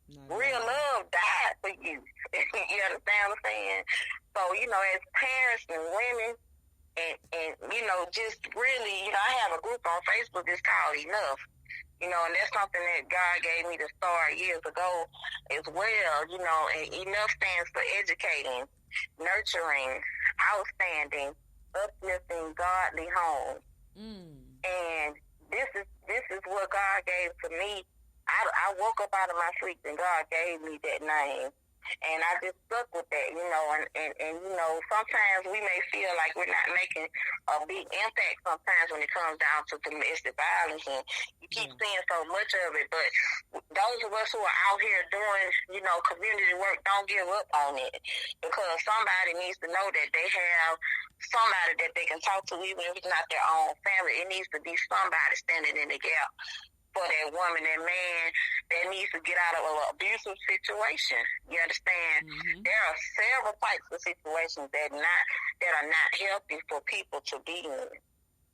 Not at Real all. love died for you. You understand what I'm saying? So, as parents and women, and just really, I have a group on Facebook. It's called Enough. And that's something that God gave me to start years ago as well. And Enough stands for educating, nurturing, outstanding, uplifting, godly homes. Mm. And this is what God gave to me. I woke up out of my sleep and God gave me that name. And I just stuck with that, and sometimes we may feel like we're not making a big impact sometimes when it comes down to domestic violence, and you keep Yeah. seeing so much of it. But those of us who are out here doing, community work, don't give up on it, because somebody needs to know that they have somebody that they can talk to, even if it's not their own family. It needs to be somebody standing in the gap for that woman, that man that needs to get out of an abusive situation. You understand? Mm-hmm. There are several types of situations that are not healthy for people to be in.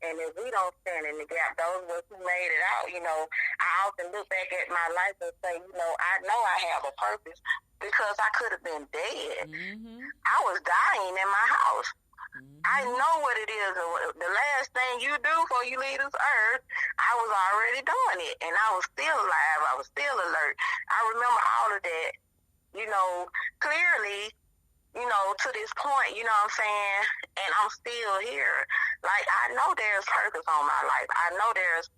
And if we don't stand in the gap, those of us who made it out, I often look back at my life and say, I know I have a purpose, because I could have been dead. Mm-hmm. I was dying in my house. I Mm-hmm. know what it is. The last thing you do before you leave this earth, I was already doing it, and I was still alive. I was still alert. I remember all of that, clearly, to this point, you know what I'm saying? And I'm still here. Like, I know there's purpose on my life. I know there's,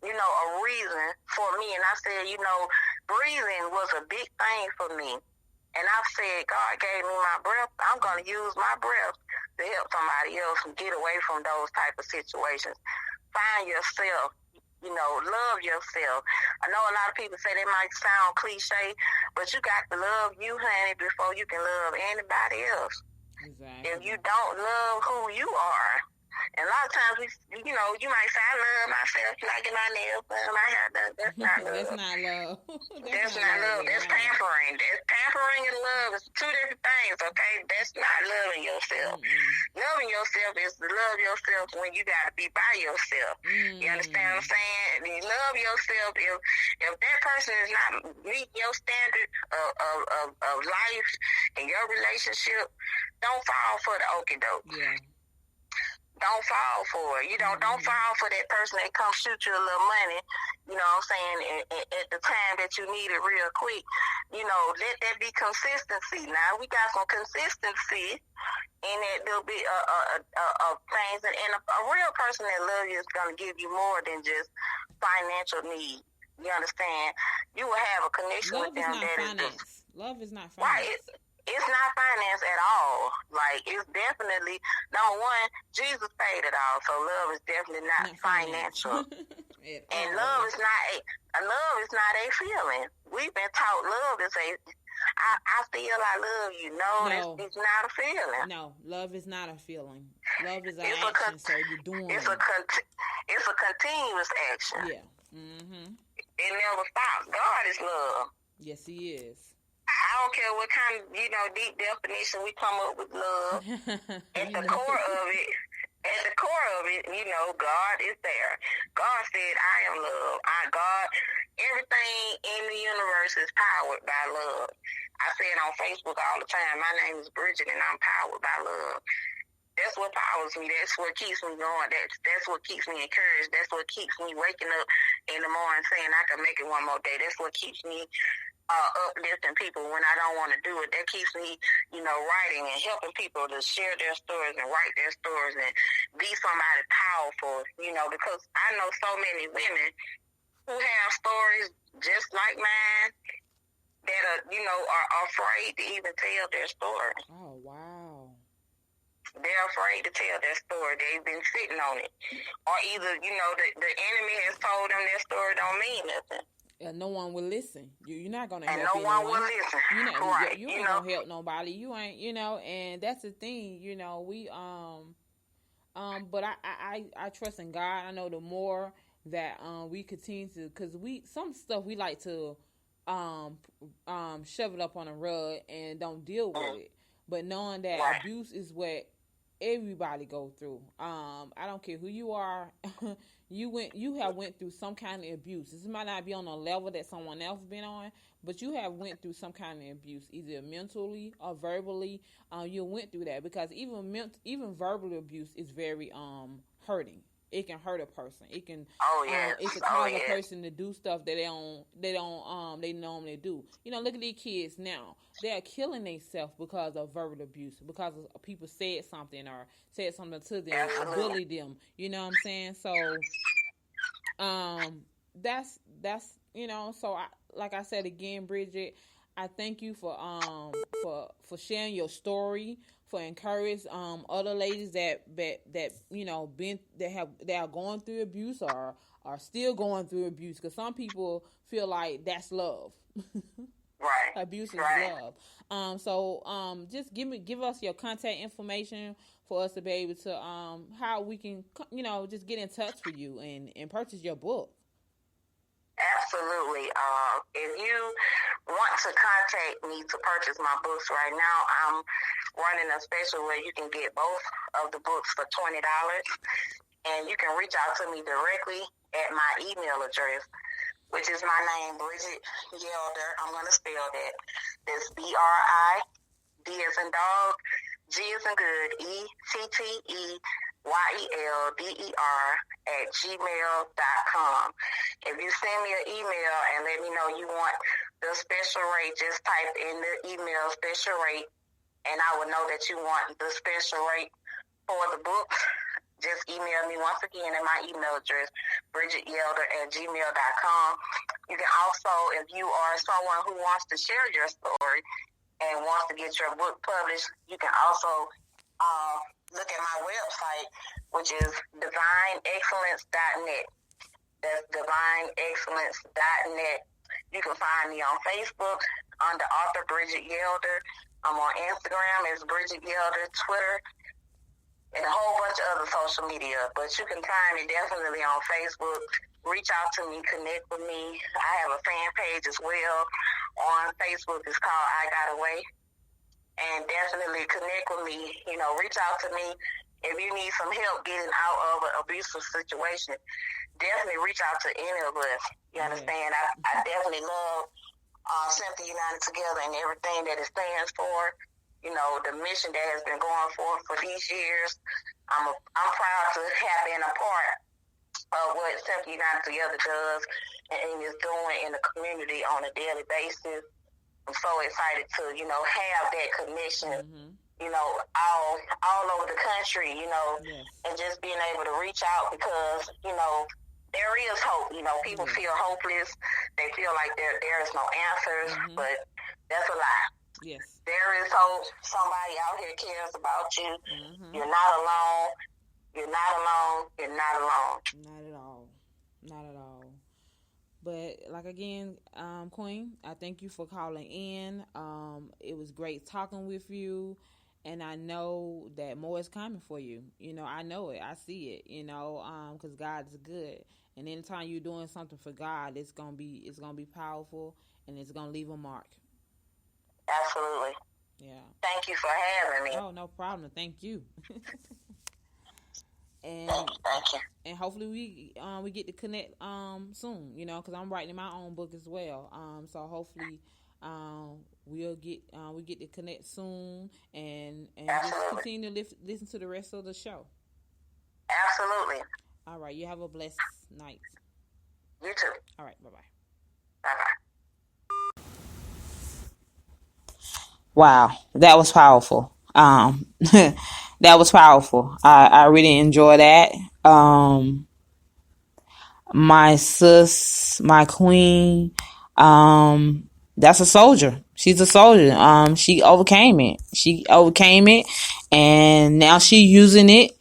a reason for me. And I said, breathing was a big thing for me. And I've said, God gave me my breath. I'm going to use my breath to help somebody else get away from those type of situations. Find yourself, love yourself. I know a lot of people say that might sound cliche, but you got to love you, honey, before you can love anybody else. If Exactly. you don't love who you are, and a lot of times you might say, I love myself, like get my nails done, my hair done. That's not That's love. not love. That's That's not not love love. at That's all. pampering. That's pampering and love. It's two different things, okay? That's not loving yourself. Mm-mm. Loving yourself is to love yourself when you gotta be by yourself. You understand what Mm. I'm saying? And you love yourself if that person is not meeting your standard of life and your relationship. Don't fall for the okie doke. Yeah. Don't fall for it. Don't Mm-hmm. fall for that person that comes shoot you a little money, you know what I'm saying, at the time that you need it real quick. Let that be consistency. Now, we got some consistency in that. There'll be things, and a real person that loves you is going to give you more than just financial need. You understand? You will have a connection with Love is them not that is just finance. Love is not right. finance. It's not finance at all. Like, it's definitely, number one, Jesus paid it all. So love is definitely not Not finance. financial. At And all. love is not a feeling. We've been taught love is I feel I love you. No, No. it's not a feeling. No. Love is not a feeling. Love is an It's action, so you're it's a doing. it's a continuous action. Yeah. Mm-hmm. It never stops. God is love. Yes, he is. I don't care what kind of deep definition we come up with love. At You the know. core of it, God is there. God said, I am love. God, everything in the universe is powered by love. I say it on Facebook all the time. My name is Bridget, and I'm powered by love. That's what powers me. That's what keeps me going. That's what keeps me encouraged. That's what keeps me waking up in the morning saying I can make it one more day. That's what keeps me uplifting people when I don't want to do it. That keeps me, writing and helping people to share their stories and write their stories and be somebody powerful, because I know so many women who have stories just like mine that are afraid to even tell their story. Oh, wow. They're afraid to tell their story. They've been sitting on it. Or either, the enemy has told them their story don't mean nothing. No one will listen. You're not gonna And help no one will anyone. listen. You know, Right. you ain't gonna help nobody. You ain't, and that's the thing. We but I trust in God. I know the more that we continue to, because some stuff we like to um shove it up on a rug and don't deal with it. But knowing that abuse is what everybody go through. I don't care who you are. you have went through some kind of abuse. This might not be on a level that someone else been on, but you have went through some kind of abuse, either mentally or verbally. You went through that, because even verbal abuse is very hurting. It can hurt a person. It can cause a person to do stuff that they normally do. Look at these kids now. They're killing themselves because of verbal abuse, because of people said something to them or bullied them. You know what I'm saying? So that's so like I said again, Bridget, I thank you for sharing your story, for encourage other ladies that are going through abuse, or are still going through abuse, because some people feel like that's love. Right. Abuse is love. So just give us your contact information for us to be able to how we can just get in touch with you and purchase your book. Absolutely. If you want to contact me to purchase my books right now, I'm running a special where you can get both of the books for $20, and you can reach out to me directly at my email address, which is my name, Bridget Yelder. I'm going to spell that. That's BRID as in dog, G as in good, ETTEYELDER@gmail.com. If you send me an email and let me know you want the special rate, just type in the email special rate, and I will know that you want the special rate for the book. Just email me once again at my email address, BridgetYelder@gmail.com. You can also, if you are someone who wants to share your story and wants to get your book published, you can also look at my website, which is divineexcellence.net. That's divineexcellence.net. You can find me on Facebook under author Bridget Yelder. I'm on Instagram as Bridget Yelder, Twitter, and a whole bunch of other social media. But you can find me definitely on Facebook. Reach out to me, connect with me. I have a fan page as well on Facebook. It's called I Got Away. And definitely connect with me. Reach out to me if you need some help getting out of an abusive situation. Definitely reach out to any of us. You understand? I definitely love Simply United Together and everything that it stands for. The mission that has been going for these years. I'm proud to have been a part of what Simply United Together does and is doing in the community on a daily basis. I'm so excited to, have that connection, all over the country, and just being able to reach out because, there is hope. People feel hopeless. They feel like there is no answers, but that's a lie. Yes. There is hope. Somebody out here cares about you. You're not alone. You're not alone. You're not alone. Not at all. Not at all. But like again, Queen, I thank you for calling in. It was great talking with you, and I know that more is coming for you. I know it. I see it. Because God is good, and anytime you're doing something for God, it's gonna be powerful, and it's gonna leave a mark. Absolutely. Yeah. Thank you for having me. Oh, no problem. Thank you. And thank you. And hopefully we get to connect soon, because I'm writing my own book as well. So hopefully we get to connect soon and just continue to listen to the rest of the show. Absolutely. All right, you have a blessed night. You too. All right, bye-bye. Bye-bye. Wow, that was powerful. That was powerful. I really enjoy that. My sis, my queen, that's a soldier. She's a soldier. She overcame it. And now she using it,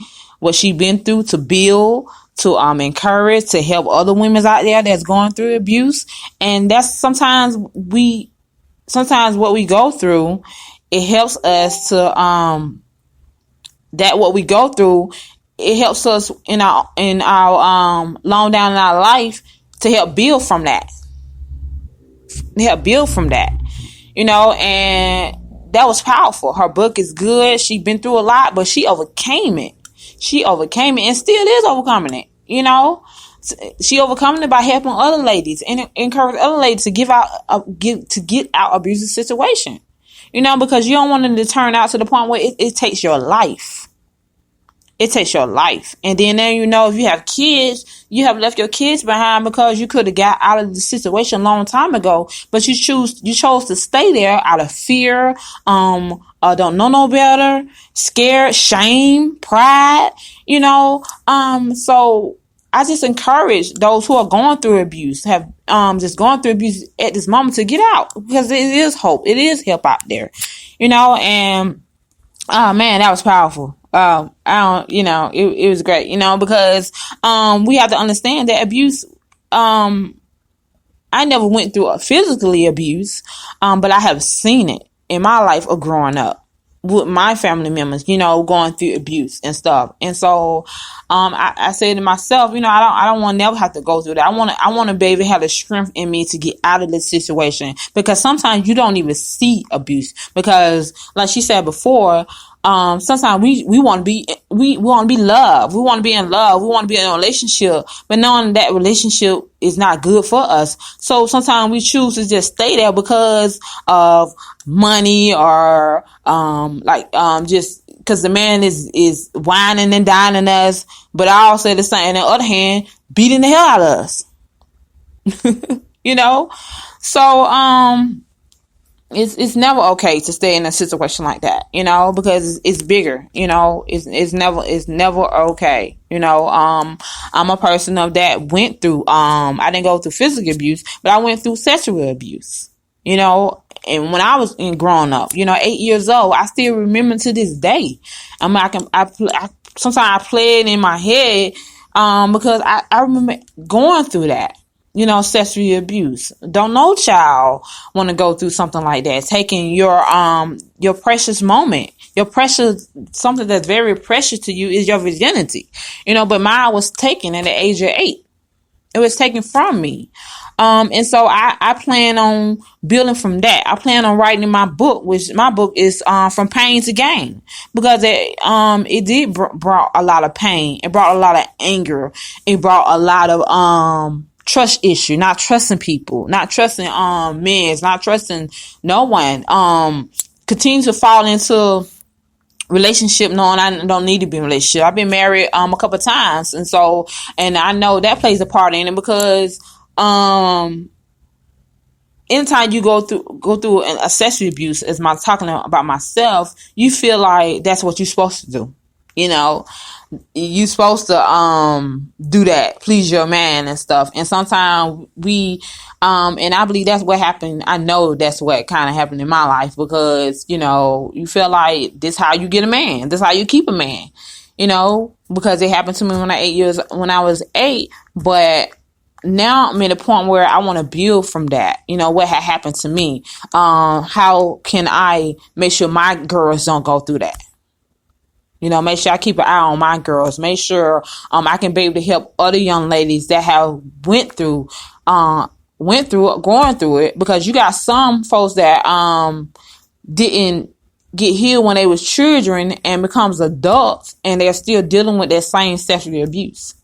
what she been through, to build, to encourage, to help other women out there that's going through abuse. And that's sometimes what we go through, it helps us to that what we go through, it helps us in our long down in our life to help build from that. And that was powerful. Her book is good. She's been through a lot, but she overcame it. And still is overcoming it. She overcoming it by helping other ladies and encourage other ladies to get out abusive situation. Because you don't want them to turn out to the point where it takes your life. It takes your life. And then if you have kids, you have left your kids behind because you could have got out of the situation a long time ago, but you chose to stay there out of fear, don't know no better, scared, shame, pride, so I just encourage those who are going through abuse, have just going through abuse at this moment, to get out, because it is hope. It is help out there, and oh man, that was powerful. It was great, because we have to understand that abuse, I never went through a physically abuse, but I have seen it in my life of growing up with my family members, going through abuse and stuff. And so, I say to myself, I don't want to never have to go through that. I want to be able to have the strength in me to get out of this situation, because sometimes you don't even see abuse, because like she said before, sometimes we want to be loved. We want to be in love. We want to be in a relationship, but knowing that relationship is not good for us. So sometimes we choose to just stay there because of money, or, just because the man is whining and dining us, but I also the same, on the other hand, beating the hell out of us. So, it's never okay to stay in a situation like that, because it's bigger, it's never okay. I'm a person of that went through, I didn't go through physical abuse, but I went through sexual abuse, and when I was growing up, 8 years old, I still remember to this day. Sometimes I play it in my head, because I remember going through that. Sexual abuse. Don't no child want to go through something like that. Taking your precious moment, something that's very precious to you is your virginity. But mine was taken at the age of 8. It was taken from me. And so I plan on building from that. I plan on writing my book, which my book is, From Pain to Gain, because it did brought a lot of pain. It brought a lot of anger. It brought a lot of, trust issue, not trusting people, not trusting men, not trusting no one. Continue to fall into relationship knowing I don't need to be in a relationship. I've been married a couple of times, and I know that plays a part in it, because anytime you go through an sexual abuse, as my talking about myself, you feel like that's what you're supposed to do. You're supposed to do that, please your man and stuff. And sometimes we and I believe that's what happened. I know that's what kind of happened in my life, because you feel like this how you get a man, this how you keep a man, because it happened to me when I was 8. But now I'm at a point where I want to build from that, what had happened to me. How can I make sure my girls don't go through that? Make sure I keep an eye on my girls. Make sure I can be able to help other young ladies that have going through it, because you got some folks that didn't get healed when they was children and becomes adults, and they're still dealing with that same sexual abuse.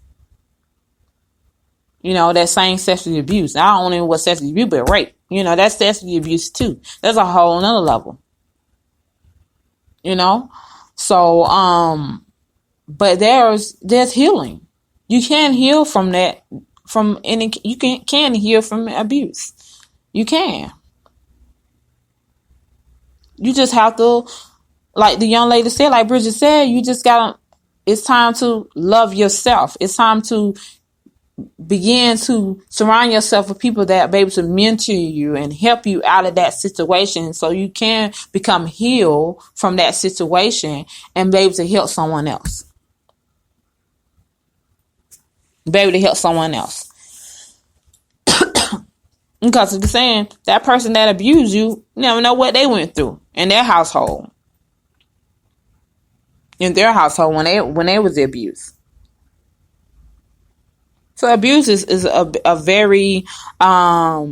That same sexual abuse. Not only was sexual abuse, but rape. That's sexual abuse too. That's a whole nother level. So, but there's healing. You can heal from that, you can heal from abuse. You can. You just have to, like the young lady said, like Bridget said, it's time to love yourself. It's time to begin to surround yourself with people that are able to mentor you and help you out of that situation, so you can become healed from that situation and be able to help someone else. Because if you're saying that person that abused you never know what they went through in their household. When they was abused. So abuse is a very a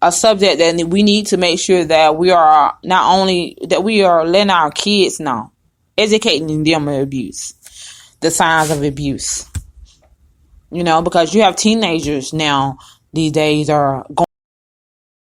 subject that we need to make sure that we are not only that we are letting our kids know, educating them of abuse, the signs of abuse. because you have teenagers now these days are going